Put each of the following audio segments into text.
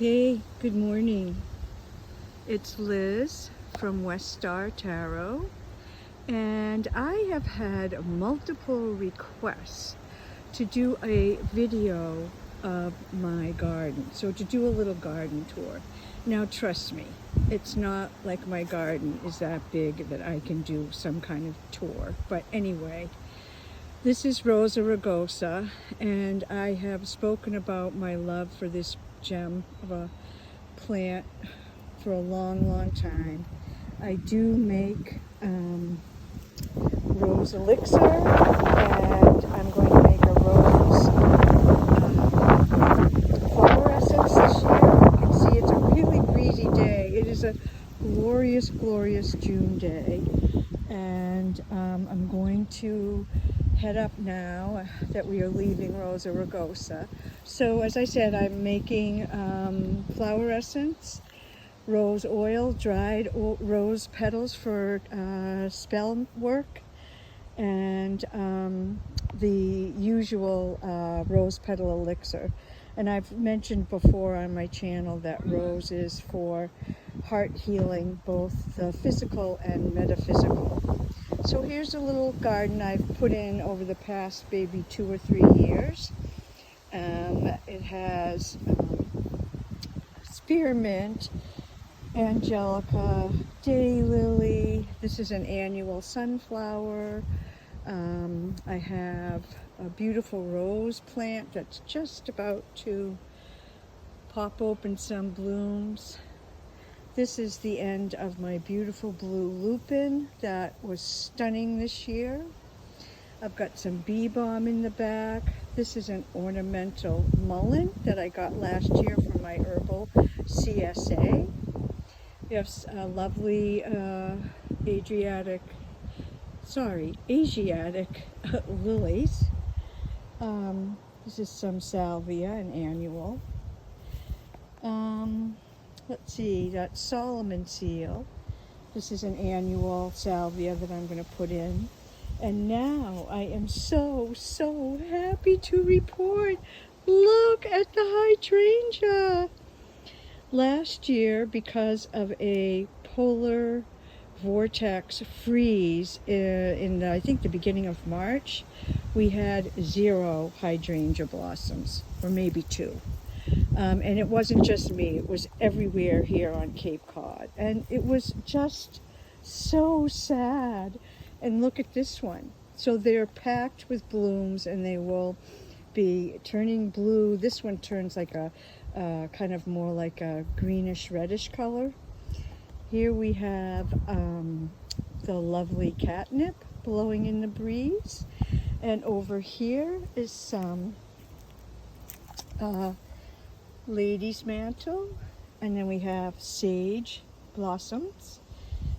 Hey, good morning. It's Liz from West Star Tarot, and I have had multiple requests to do a video of my garden. So to do a little garden tour. Now trust me, it's not like my garden is that big that I can do some kind of tour. But anyway, this is Rosa rugosa, and I have spoken about my love for this gem of a plant for a long time. I do make rose elixir, and I'm going to make a rose flower essence this year. You can see it's a really breezy day. It is a glorious, glorious June day, and I'm going to head up now that we are leaving Rosa rugosa. So as I said, I'm making flower essence, rose oil, dried rose petals for spell work, and the usual rose petal elixir. And I've mentioned before on my channel that rose is for heart healing, both the physical and metaphysical. So here's a little garden I've put in over the past maybe 2 or 3 years. It has spearmint, angelica, daylily. This is an annual sunflower. I have a beautiful rose plant that's just about to pop open some blooms. This is the end of my beautiful blue lupin that was stunning this year. I've got some bee balm in the back. This is an ornamental mullein that I got last year from my herbal CSA. We have lovely Asiatic lilies. This is some salvia, an annual. Let's see, that's Solomon seal. This is an annual salvia that I'm going to put in. And now I am so happy to report, look at the hydrangea. Last year, because of a polar vortex freeze in I think the beginning of March, we had 0 hydrangea blossoms, or maybe 2. And it wasn't just me, it was everywhere here on Cape Cod. And it was just so sad. And look at this one. So they're packed with blooms, and they will be turning blue. This one turns like a kind of more like a greenish reddish color. Here we have the lovely catnip blowing in the breeze. And over here is some lady's mantle, and then we have sage blossoms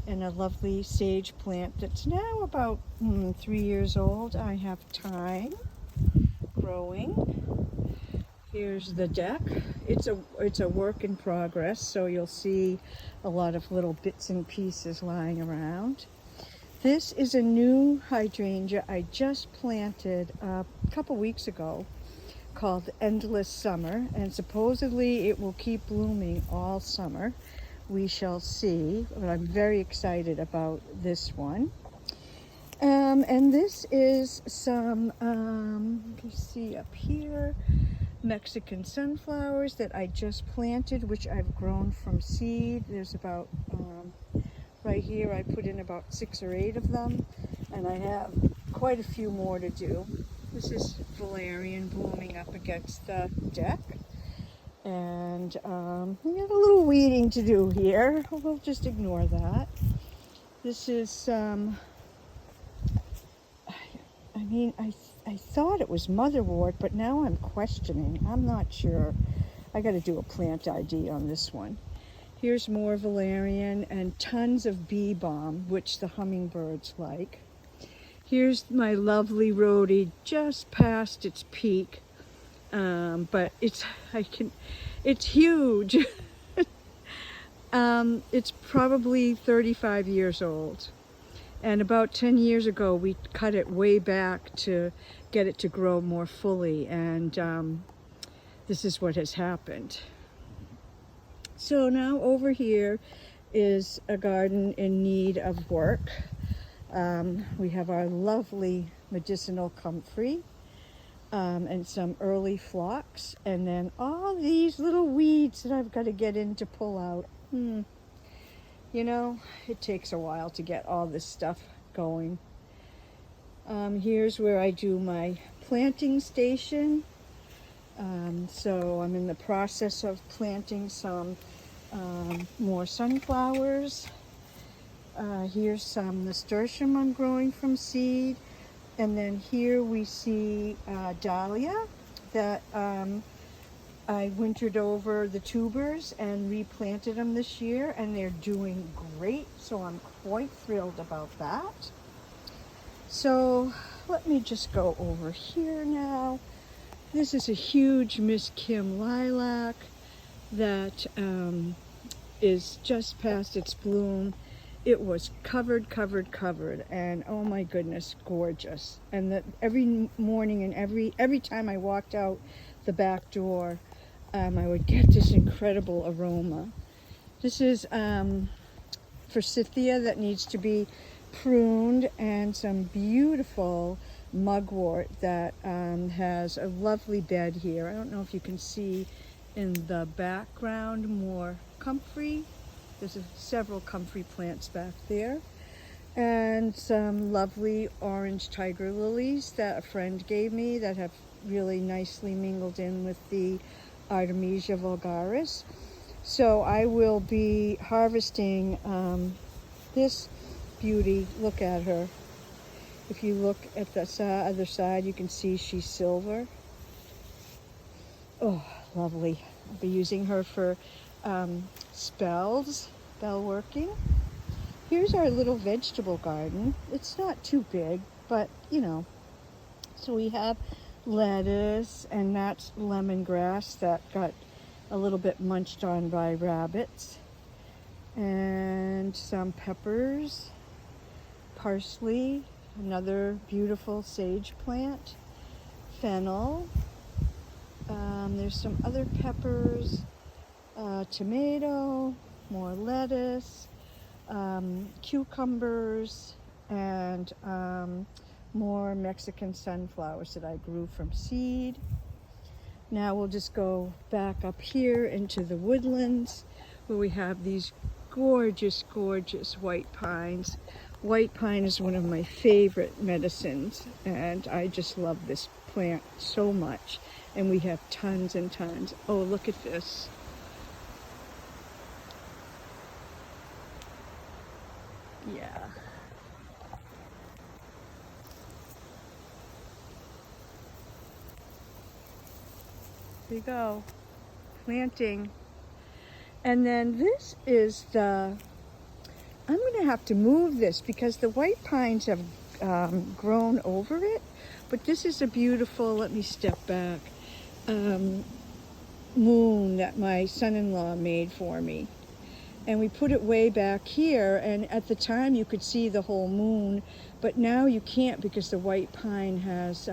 and a lovely sage plant that's now about 3 years old. I have thyme growing. Here's the deck. It's a work in progress, so you'll see a lot of little bits and pieces lying around. This is a new hydrangea I just planted a couple weeks ago, called Endless Summer, and supposedly it will keep blooming all summer. We shall see, but I'm very excited about this one. And this is some, you can see up here, Mexican sunflowers that I just planted, which I've grown from seed. There's about, right here I put in about 6 or 8 of them, and I have quite a few more to do. This is valerian blooming up against the deck. And we have a little weeding to do here. We'll just ignore that. This is, I thought it was motherwort, but now I'm questioning. I'm not sure. I got to do a plant ID on this one. Here's more valerian and tons of bee balm, which the hummingbirds like. Here's my lovely rhodie, just past its peak, but it's huge. It's probably 35 years old, and about 10 years ago we cut it way back to get it to grow more fully, and this is what has happened. So now over here is a garden in need of work. We have our lovely medicinal comfrey and some early phlox, and then all these little weeds that I've got to get in to pull out. You know, it takes a while to get all this stuff going. Here's where I do my planting station. So I'm in the process of planting some more sunflowers. Here's some nasturtium I'm growing from seed. And then here we see dahlia that I wintered over the tubers and replanted them this year, and they're doing great, so I'm quite thrilled about that. So let me just go over here now. This is a huge Miss Kim lilac that is just past its bloom. It was covered, and oh my goodness, gorgeous. And every morning and every time I walked out the back door, I would get this incredible aroma. This is forsythia that needs to be pruned, and some beautiful mugwort that has a lovely bed here. I don't know if you can see in the background more comfrey. There's several comfrey plants back there, and some lovely orange tiger lilies that a friend gave me that have really nicely mingled in with the Artemisia vulgaris. So I will be harvesting this beauty. Look at her. If you look at the other side, you can see she's silver. Oh, lovely. I'll be using her for spell working. Here's our little vegetable garden. It's not too big, but you know. So we have lettuce, and that's lemongrass that got a little bit munched on by rabbits, and some peppers, parsley, another beautiful sage plant, fennel. There's some other peppers, tomato, more lettuce, cucumbers, and more Mexican sunflowers that I grew from seed. Now we'll just go back up here into the woodlands where we have these gorgeous, gorgeous white pines. White pine is one of my favorite medicines, and I just love this plant so much. And we have tons and tons. Oh, look at this. Yeah. There you go. Planting. And then this is I'm going to have to move this because the white pines have grown over it. But this is a beautiful, let me step back, moon that my son-in-law made for me. And we put it way back here, and at the time you could see the whole moon, but now you can't because the white pine has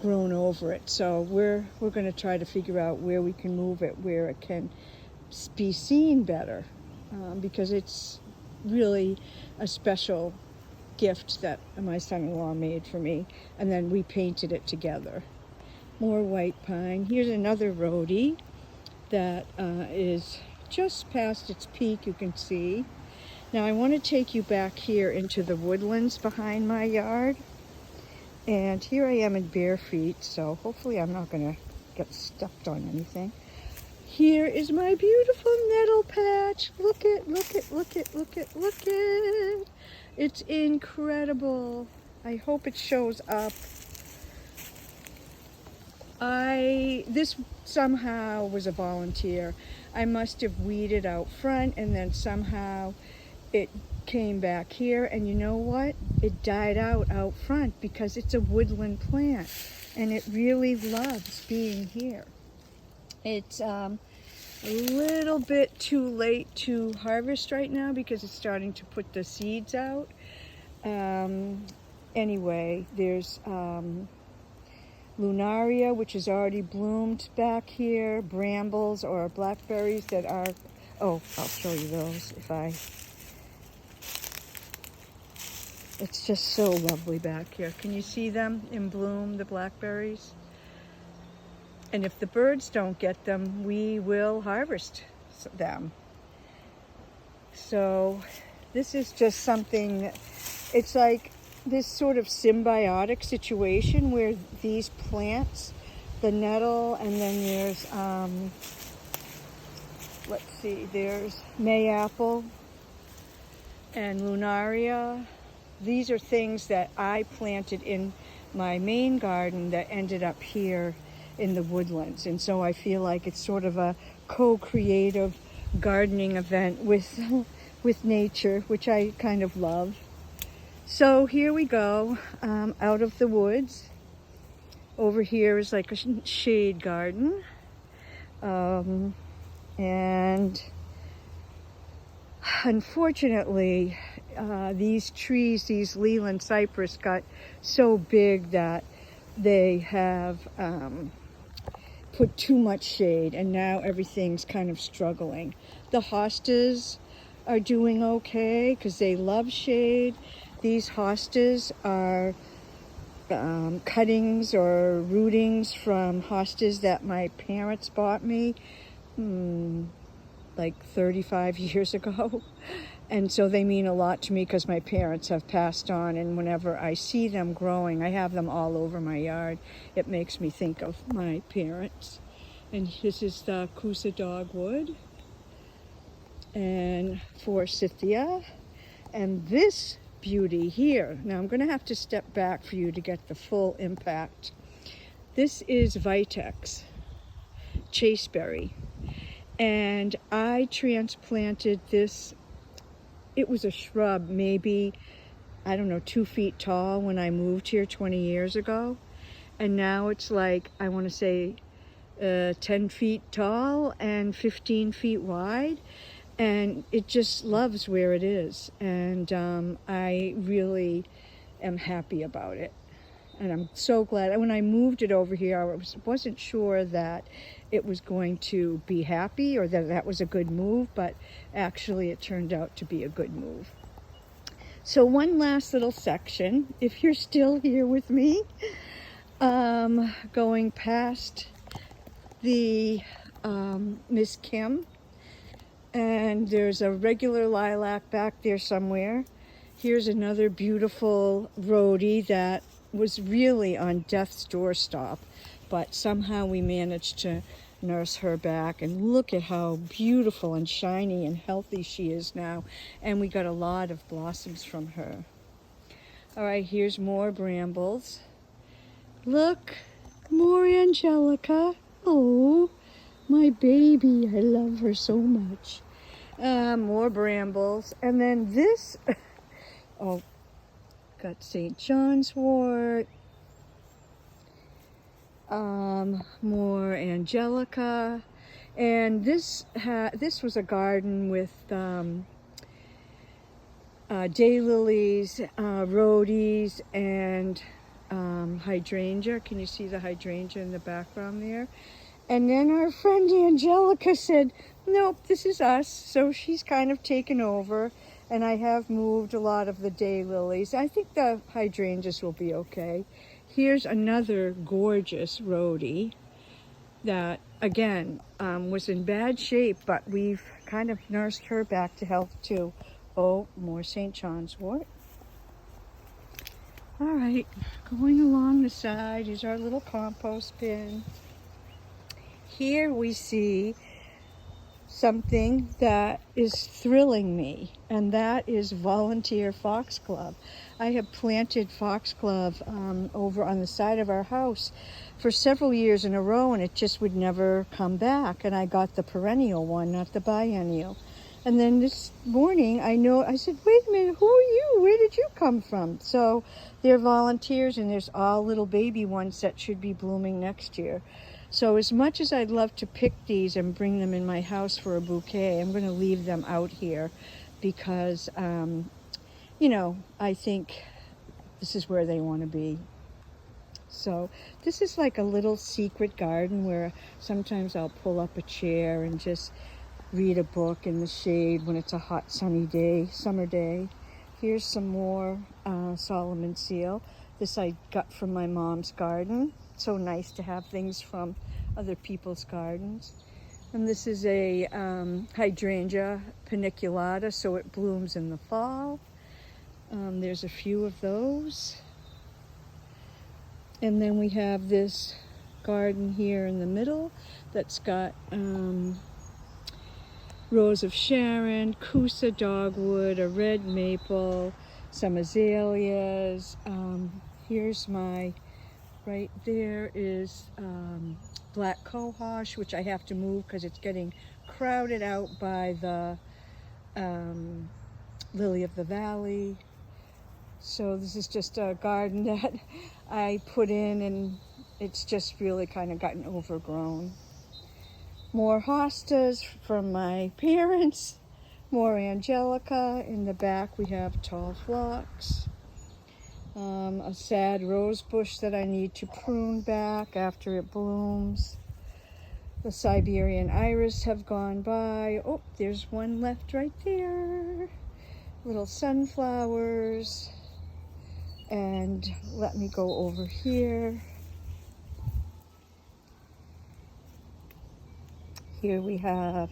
grown over it. So we're going to try to figure out where we can move it, where it can be seen better, because it's really a special gift that my son-in-law made for me, and then we painted it together. More white pine. Here's another rhodie that is just past its peak, you can see. Now I want to take you back here into the woodlands behind my yard, and here I am in bare feet, so hopefully I'm not going to get stepped on anything. Here is my beautiful nettle patch. Look it. It's incredible. I hope it shows up. This somehow was a volunteer. I must have weeded out front, and then somehow it came back here, and you know what? It died out front because it's a woodland plant, and it really loves being here. It's a little bit too late to harvest right now because it's starting to put the seeds out. Anyway, there's Lunaria, which is already bloomed back here, brambles or blackberries that are, oh, I'll show you those if I, it's just so lovely back here. Can you see them in bloom, the blackberries? And if the birds don't get them, we will harvest them. So this is just something, it's like this sort of symbiotic situation where these plants, the nettle, and then there's, let's see, there's mayapple and lunaria. These are things that I planted in my main garden that ended up here in the woodlands. And so I feel like it's sort of a co-creative gardening event with with nature, which I kind of love. So here we go, out of the woods. Over here is like a shade garden. And unfortunately, these trees, these Leland cypress, got so big that they have put too much shade, and now everything's kind of struggling. The hostas are doing okay because they love shade. These hostas are cuttings or rootings from hostas that my parents bought me like 35 years ago. And so they mean a lot to me because my parents have passed on, and whenever I see them growing, I have them all over my yard. It makes me think of my parents. And this is the Kusa dogwood and forsythia. And this beauty here, now I'm going to have to step back for you to get the full impact. This is Vitex chaseberry, and I transplanted this. It was a shrub, maybe, I don't know, 2 feet tall when I moved here 20 years ago. And now it's like, I want to say 10 feet tall and 15 feet wide. And it just loves where it is. And I really am happy about it. And I'm so glad. When I moved it over here, I wasn't sure that it was going to be happy or that that was a good move, but actually it turned out to be a good move. So one last little section, if you're still here with me, going past the Miss Kim, and there's a regular lilac back there somewhere. Here's another beautiful rhodie that was really on death's doorstep, but somehow we managed to nurse her back, and look at how beautiful and shiny and healthy she is now, and we got a lot of blossoms from her. All right, here's more brambles. Look, more angelica. Oh, my baby, I love her so much. More brambles, and then this oh, got St. John's wort, more angelica, and this was a garden with daylilies, rhodies, and hydrangea. Can you see the hydrangea in the background there? And then our friend Angelica said, nope, this is us. So she's kind of taken over, and I have moved a lot of the daylilies. I think the hydrangeas will be okay. Here's another gorgeous rhodie that, again, was in bad shape, but we've kind of nursed her back to health too. Oh, more St. John's wort. All right, going along the side is our little compost bin. Here we see something that is thrilling me, and that is volunteer foxglove. I have planted foxglove over on the side of our house for several years in a row, and it just would never come back. And I got the perennial one, not the biennial. And then this morning, I said, wait a minute, who are you? Where did you come from? So they're volunteers, and there's all little baby ones that should be blooming next year. So as much as I'd love to pick these and bring them in my house for a bouquet, I'm going to leave them out here because, you know, I think this is where they want to be. So this is like a little secret garden where sometimes I'll pull up a chair and just read a book in the shade when it's a hot sunny day, summer day. Here's some more Solomon seal. This I got from my mom's garden. So nice to have things from other people's gardens. And this is a hydrangea paniculata, so it blooms in the fall. There's a few of those. And then we have this garden here in the middle that's got Rose of Sharon, Kousa dogwood, a red maple, some azaleas. Here's my, right there is black cohosh, which I have to move because it's getting crowded out by the lily of the valley. So this is just a garden that I put in, and it's just really kind of gotten overgrown. More hostas from my parents, more angelica. In the back we have tall phlox, a sad rose bush that I need to prune back after it blooms. The Siberian iris have gone by. Oh, there's one left right there. Little sunflowers. And let me go over here. Here we have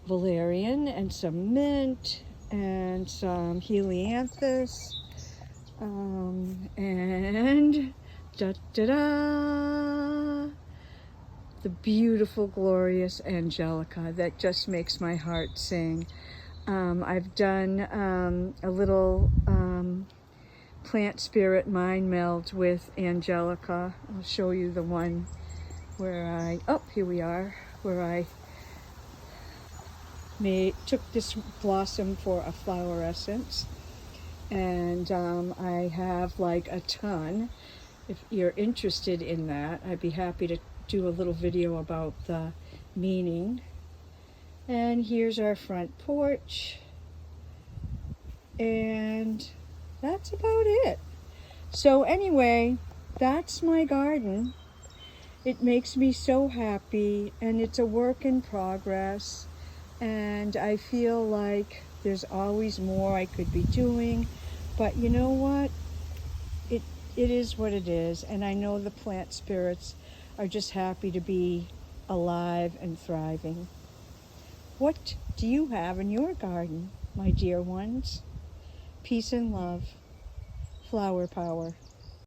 valerian and some mint and some helianthus and da-da-da, the beautiful, glorious angelica that just makes my heart sing. I've done a little plant spirit mind meld with angelica. I'll show you the one where here we are, where I took this blossom for a flower essence, and I have like a ton. If you're interested in that, I'd be happy to do a little video about the meaning. And here's our front porch, and that's about it. So anyway, that's my garden. It makes me so happy, and it's a work in progress, and I feel like there's always more I could be doing, but you know what? It is what it is, and I know the plant spirits are just happy to be alive and thriving. What do you have in your garden, my dear ones? Peace and love. Flower power.